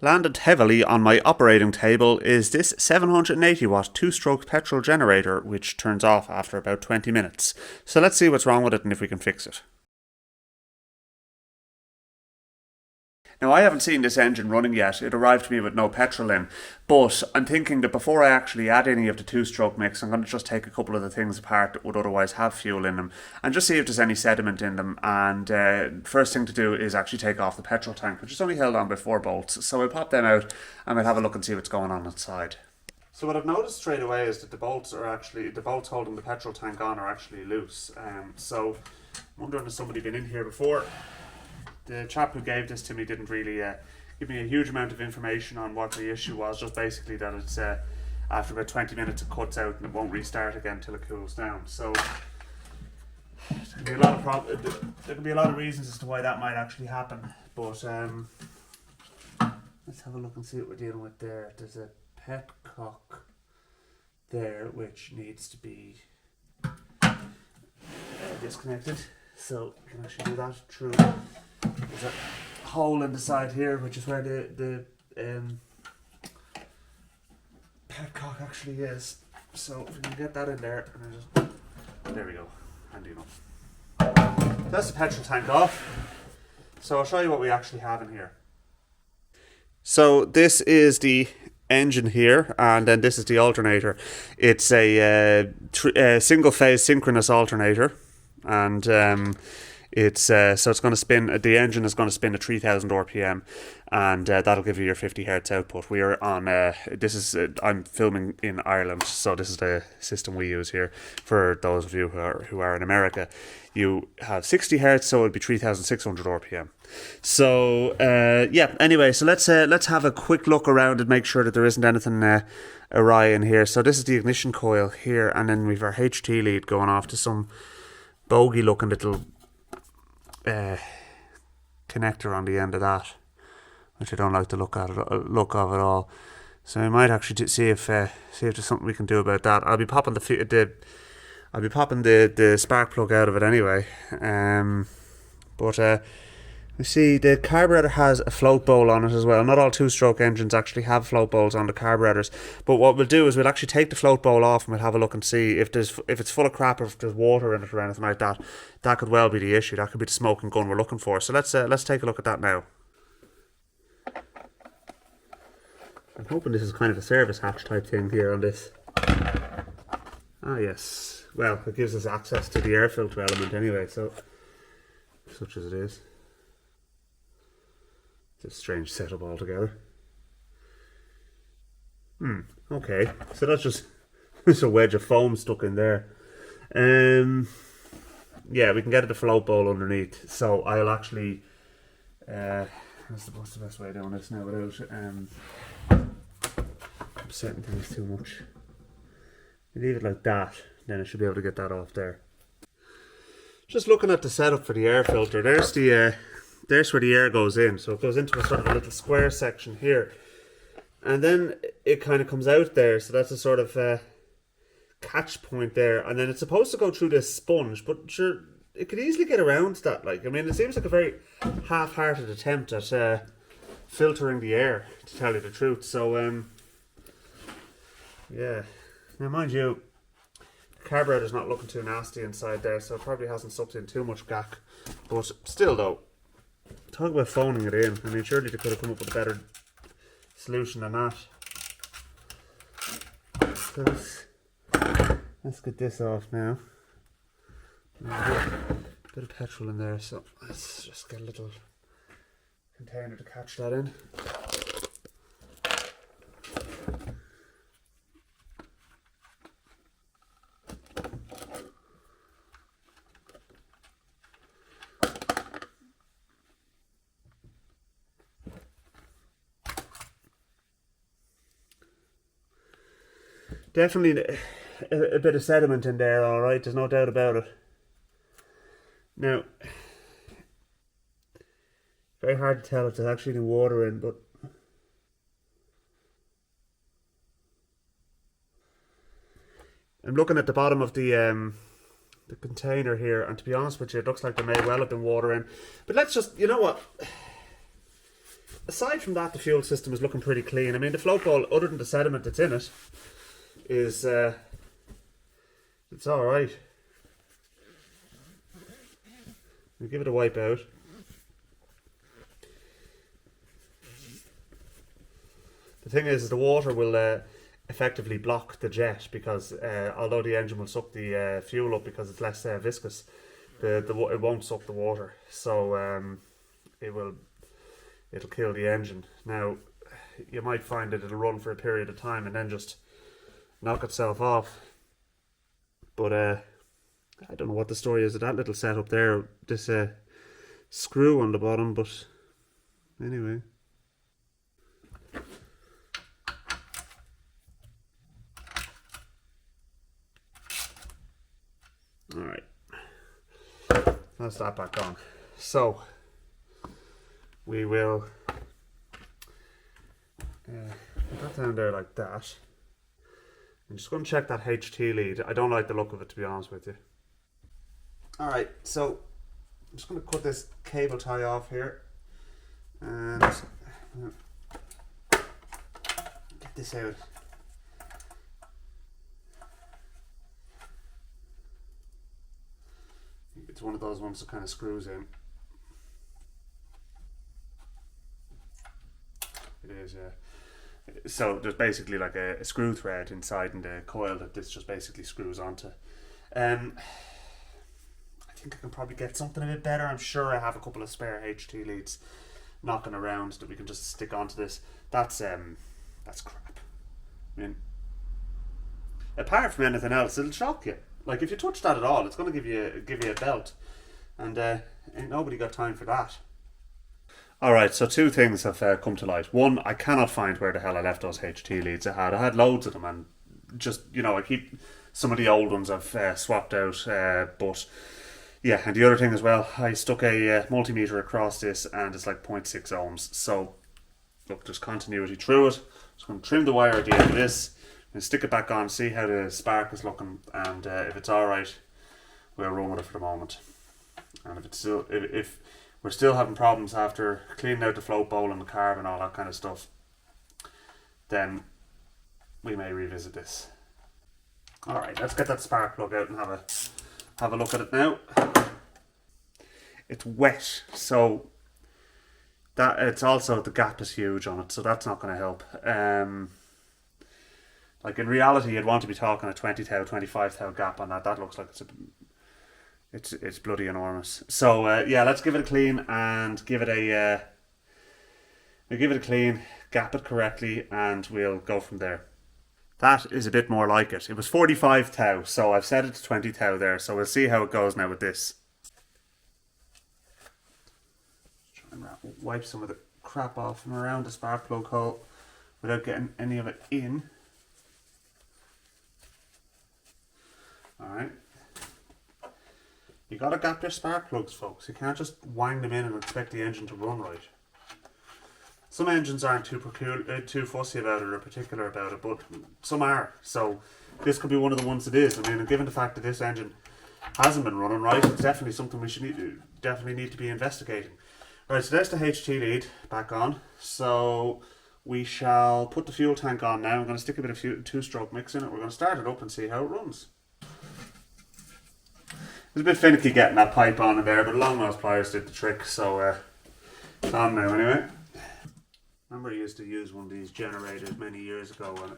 Landed heavily on my operating table is this 780 watt 2-stroke petrol generator, which turns off after about 20 minutes. So let's see what's wrong with it and if we can fix it. Now, I haven't seen this engine running yet. It arrived to me with no petrol in, but I'm thinking that before I actually add any of the 2-stroke mix, I'm going to just take a couple of the things apart that would otherwise have fuel in them and just see if there's any sediment in them. And first thing to do is actually take off the petrol tank, which is only held on by 4 bolts. So I'll pop them out and we'll have a look and see what's going on inside. So what I've noticed straight away is that the bolts holding the petrol tank on are actually loose. So I'm wondering if somebody been in here before. The chap who gave this to me didn't really give me a huge amount of information on what the issue was, just basically that it's after about 20 minutes it cuts out and it won't restart again until it cools down. So there can be a lot of reasons as to why that might actually happen, but let's have a look and see what we're dealing with there. There's a petcock there which needs to be disconnected, so we can actually do that through. There's a hole in the side here, which is where the petcock actually is. So if we can get that in there, and there we go, handy enough. That's the petrol tank off. So I'll show you what we actually have in here. So this is the engine here, and then this is the alternator. It's a single phase synchronous alternator, and it's going to spin. The engine is going to spin at 3000 RPM, and that'll give you your 50 hertz output. We are on. I'm filming in Ireland, so this is the system we use here. For those of you who are in America, you have 60 hertz, so it'll be 3600 RPM. So yeah. Anyway, so let's have a quick look around and make sure that there isn't anything awry in here. So this is the ignition coil here, and then we've our HT lead going off to some bogey looking little connector on the end of that, which I don't like the look of at all. So I might actually see if there's something we can do about that. I'll be popping the spark plug out of it anyway. But you see the carburettor has a float bowl on it as well. Not all 2-stroke engines actually have float bowls on the carburettors, but what we'll do is we'll actually take the float bowl off and we'll have a look and see if it's full of crap or if there's water in it or anything like that. That could well be the issue. That could be the smoking gun we're looking for. So let's take a look at that now. I'm hoping this is kind of a service hatch type thing here on this. Ah yes, well it gives us access to the air filter element anyway, so such as it is. It's a strange setup altogether. Okay, so that's just there's a wedge of foam stuck in there. Yeah, we can get it a float bowl underneath. So I'll actually what's the best way of doing this now without upsetting things too much. You leave it like that, then I should be able to get that off there. Just looking at the setup for the air filter, there's where the air goes in. So it goes into a sort of a little square section here, and then it kind of comes out there. So that's a sort of catch point there, and then it's supposed to go through this sponge, but sure, it could easily get around that. Like, I mean, it seems like a very half-hearted attempt at filtering the air, to tell you the truth. So yeah, now mind you, the carburettor's not looking too nasty inside there, so it probably hasn't sucked in too much gack, but still though, talk about phoning it in. I mean, surely they could have come up with a better solution than that. So let's get this off now. Bit of petrol in there, so let's just get a little container to catch that in. Definitely a bit of sediment in there, alright, there's no doubt about it. Now, very hard to tell if there's actually any water in, but I'm looking at the bottom of the container here, and to be honest with you, it looks like there may well have been water in. But let's just, you know what? aside from that, the fuel system is looking pretty clean. I mean, the float bowl, other than the sediment that's in it, is it's all right. We'll give it a wipe out. The thing is the water will effectively block the jet because although the engine will suck the fuel up because it's less viscous, it won't suck the water. So it'll kill the engine. Now, you might find that it'll run for a period of time and then just knock itself off. But I don't know what the story is of that little setup there. This screw on the bottom, but anyway. Alright, that's that back on. So, we will put that down there like that. I'm just going to check that HT lead. I don't like the look of it, to be honest with you. Alright, so I'm just going to cut this cable tie off here and get this out. It's one of those ones that kind of screws in. It is, yeah. So there's basically like a screw thread inside in the coil that this just basically screws onto. I think I can probably get something a bit better. I'm sure I have a couple of spare HT leads knocking around that we can just stick onto this. That's crap. I mean, apart from anything else, it'll shock you. Like if you touch that at all, it's going to give you a belt, and ain't nobody got time for that. Alright, so two things have come to light. One, I cannot find where the hell I left those HT leads I had. I had loads of them, and just, you know, I keep some of the old ones I've swapped out, but yeah, and the other thing as well, I stuck a multimeter across this and it's like 0.6 ohms. So look, there's continuity through it. Just going to trim the wire at the end of this and stick it back on, see how the spark is looking, and if it's alright, we'll run with it for the moment. And if we're still having problems after cleaning out the float bowl and the carb and all that kind of stuff, then we may revisit this. Alright, let's get that spark plug out and have a look at it now. It's wet, so that it's also, the gap is huge on it, so that's not going to help. Like in reality, you'd want to be talking a 20 thou, 25 thou gap on that. That looks like it's bloody enormous. So yeah, let's give it a clean and give it a clean, gap it correctly, and we'll go from there. That is a bit more like it. It was 45 thou, so I've set it to 20 thou there. So we'll see how it goes now with this. Try and wipe some of the crap off from around the spark plug hole without getting any of it in. Alright. You gotta gap your spark plugs, folks. You can't just wind them in and expect the engine to run right. Some engines aren't too fussy about it or particular about it, but some are. So this could be one of the ones that is. I mean, given the fact that this engine hasn't been running right, it's definitely something we should need to be investigating. Right, so there's the HT lead back on. So we shall put the fuel tank on now. I'm going to stick a bit of two-stroke mix in it. We're going to start it up and see how it runs. It's a bit finicky getting that pipe on in there, but long nose pliers did the trick, so it's on now anyway. Remember I used to use one of these generators many years ago, and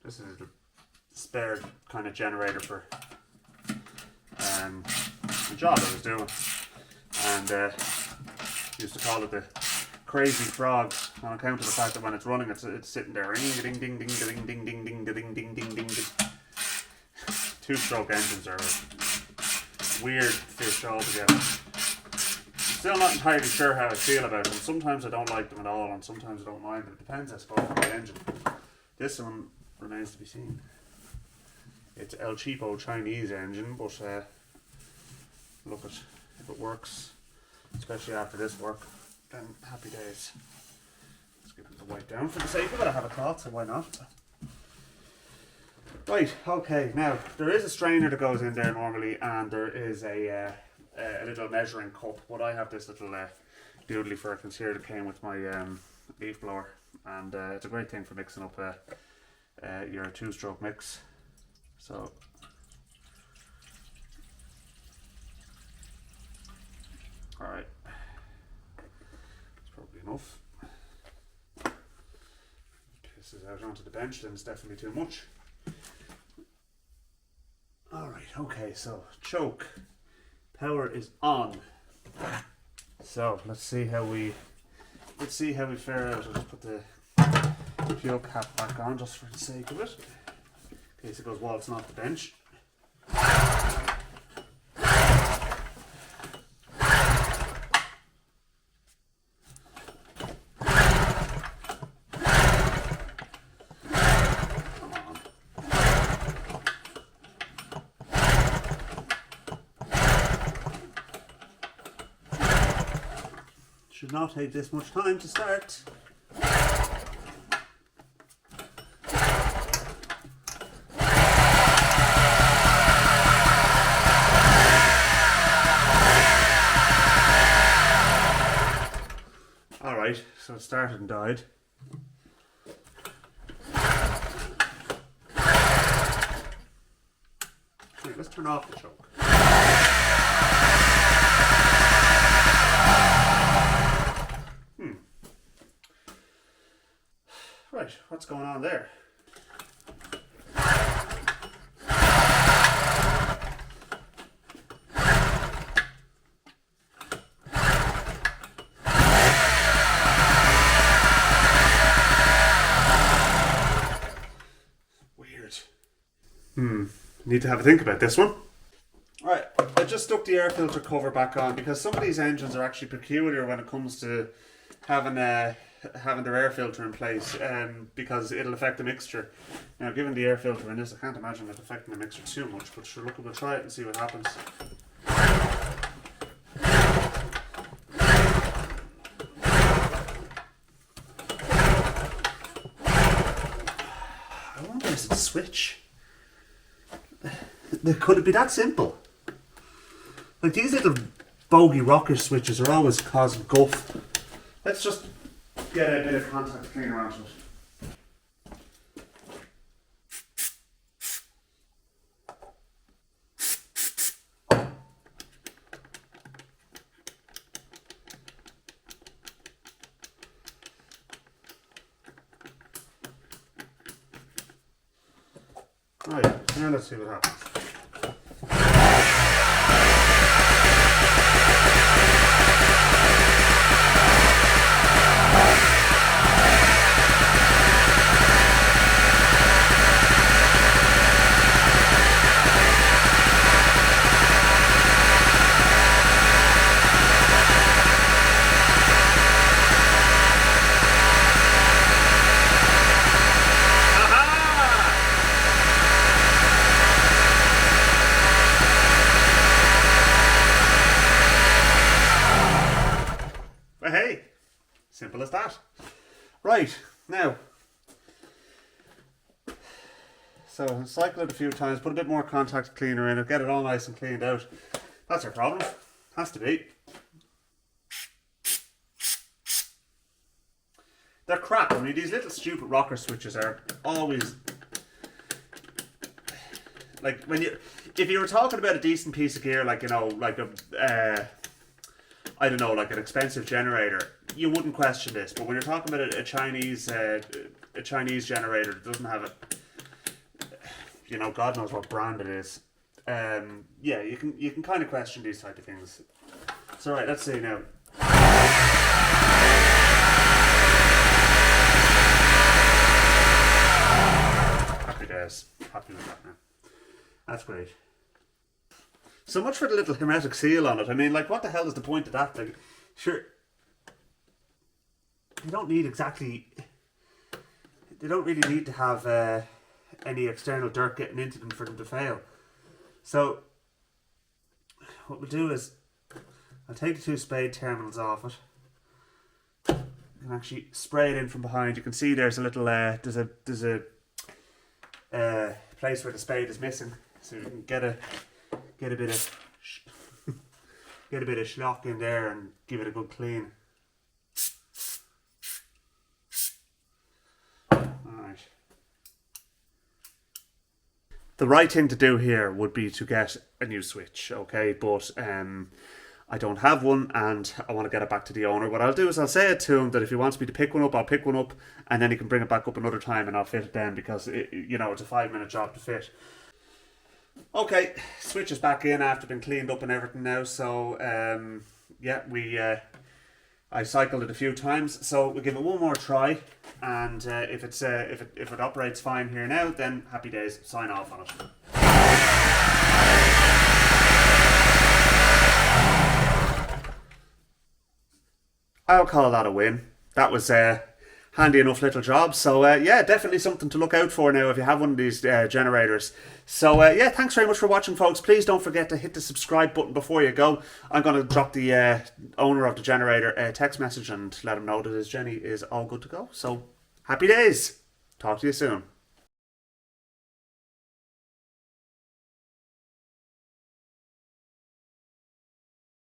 this is the spare kind of generator for the job I was doing, and used to call it the crazy frog on account of the fact that when it's running, it's sitting there ring ding ding ding ding ding ding ding ding ding ding ding. Two-stroke engines are weird fish altogether. Still not entirely sure how I feel about them. Sometimes I don't like them at all, and sometimes I don't mind them. It depends, I suppose, on the engine. This one remains to be seen. It's El Cheapo Chinese engine, but look, if it works, especially after this work, then happy days. Let's give it a wipe down for the sake of it. I have a cloth, so why not? Right, okay, now there is a strainer that goes in there normally, and there is a little measuring cup, but I have this little doodly firkins here that came with my leaf blower, and it's a great thing for mixing up your 2-stroke mix. So alright, that's probably enough. This is out onto the bench, then it's definitely too much. Alright, okay, so choke. Power is on. So let's see how we fare out. I'll just put the fuel cap back on just for the sake of it, in case it goes waltzing off the bench. Should not take this much time to start. Alright, so it started and died. Okay, let's turn off the choke. Right, what's going on there? Weird. Need to have a think about this one. Right, I just stuck the air filter cover back on because some of these engines are actually peculiar when it comes to having their air filter in place, because it'll affect the mixture. Now, given the air filter in this, I can't imagine it affecting the mixture too much, but sure, look, we'll try it and see what happens. I wonder, is it a switch? Could it be that simple? Like, these little bogey rocker switches are always causing guff. Let's just get a bit of contact cleaner onto it. Right, now let's see what happens. Hey, simple as that. Right, now, so cycle it a few times, put a bit more contact cleaner in it, get it all nice and cleaned out. That's our problem. Has to be. They're crap. I mean, these little stupid rocker switches are always, like, if you were talking about a decent piece of gear, like, you know, like I don't know, like an expensive generator, you wouldn't question this. But when you're talking about a Chinese generator that doesn't have a, you know, God knows what brand it is, yeah, you can kind of question these type of things. So right, let's see now. Happy days. Happy with that now. That's great. So much for the little hermetic seal on it. I mean, like, what the hell is the point of that? Like, sure, you don't need exactly, they don't really need to have any external dirt getting into them for them to fail. So what we'll do is I'll take the 2 spade terminals off it and actually spray it in from behind. You can see there's a little there's a place where the spade is missing, so you can get a bit of schlock in there and give it a good clean. The right thing to do here would be to get a new switch, okay? But I don't have one, and I want to get it back to the owner. What I'll do is I'll say it to him that if he wants me to pick one up, I'll pick one up, and then he can bring it back up another time, and I'll fit it then, because you know, it's a 5-minute job to fit. Okay, switch is back in after being cleaned up and everything now. So yeah, I cycled it a few times, so we'll give it one more try, and if it operates fine here now, then happy days. Sign off on it. I'll call that a win. That was handy enough little job. So yeah, definitely something to look out for now if you have one of these generators. So yeah, thanks very much for watching, folks. Please don't forget to hit the subscribe button before you go. I'm going to drop the owner of the generator a text message and let him know that his Jenny is all good to go. So happy days. Talk to you soon.